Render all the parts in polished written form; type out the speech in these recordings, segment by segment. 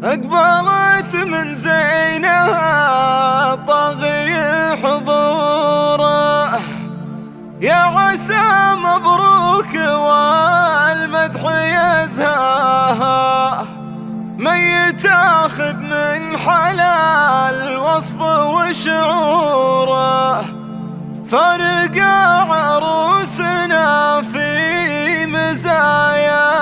أقبلت من زينها طاغي حضوره، يا عسى مبروك والمدح يزهاها، من يتاخذ من حلال وصف وشعوره، فرق عروسنا في مزاياها.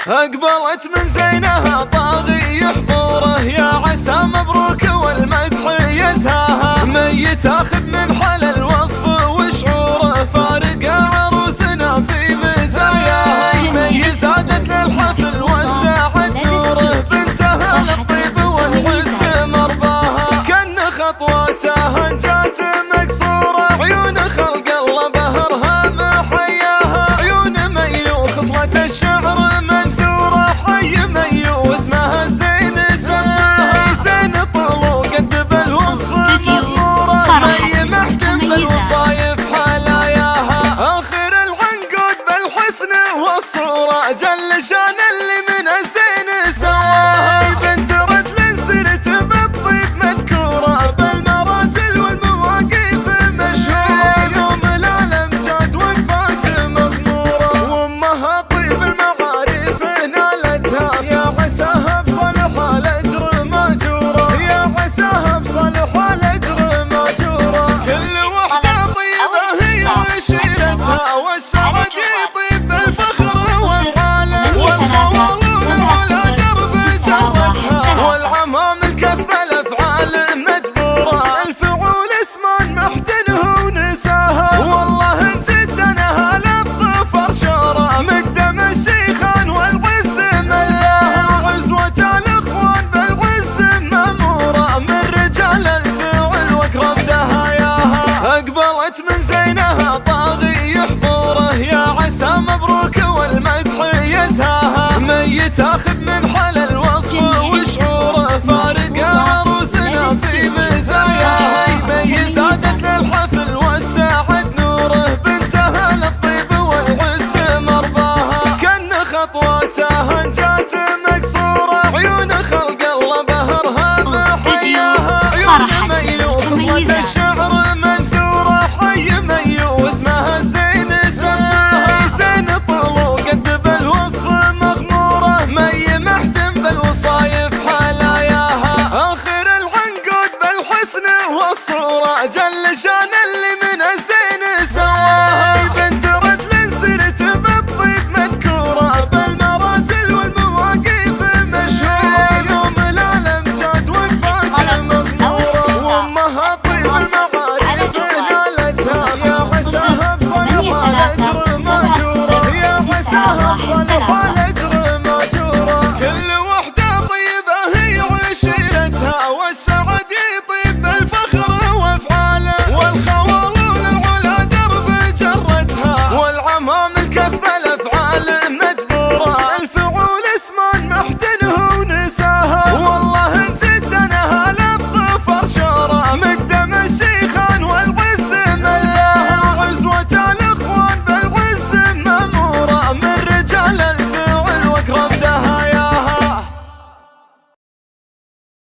أقبلت من زينها طاغي حضوره، يا عسى مبروك والمدح يزهاها، من يتاخذ من حلال وصف وشعوره، فارق عروسنا في مزاياها، من يزادت للحفل والسعد نوره، بنتها للطيب والعز مرضاها، كان خطواتها جات مكسوره، عيون خلق الله بهرها محياها، عيون ميو خصلة الشعر منثوره، حي ميو اسمها زين سماها، زين طلو قد بالوصف مغموره، مي محجم بالوصايف حلاياها، اخر العنقود بالحسن والصوره، جل شان اللي من الزين سواها، بنت رجل سرت بالطيب مذكوره، بالمراجل والمواقف مشهوره، يوم الامجاد وقفات مغموره، وامها طيب المعارف نالتها، يا عساها بصلح الاجر ماجوره، يا عساها بصلح الاجر ماجوره، كل وحده طيبه هي وشيرتها، والسعد يطيب بالفخر وافعاله، والخوالون على درب جرتها، والعمام الكسب الافعال مجبوره، الفعول اسمان محتنه ونساها، والله ان جدنها للظفر شوره، مقدم الشيخان والعز ملفاها، عزوة الاخوان بالعز ماموره، من رجال الفعل واكرم دهاياها. أقبلت من زينها طاغي حضوره، يا عسى مبروك والمدح يزهاها، من يتاخذ من حلال وصف وشعوره، فارق عروسنا في مزاياها، من يزادت للحفل والسعد نوره، بنتها للطيب والعز مرضاها، كان خطواتها جات مكسوره، عيون خلق الله بهرها محياها، عيون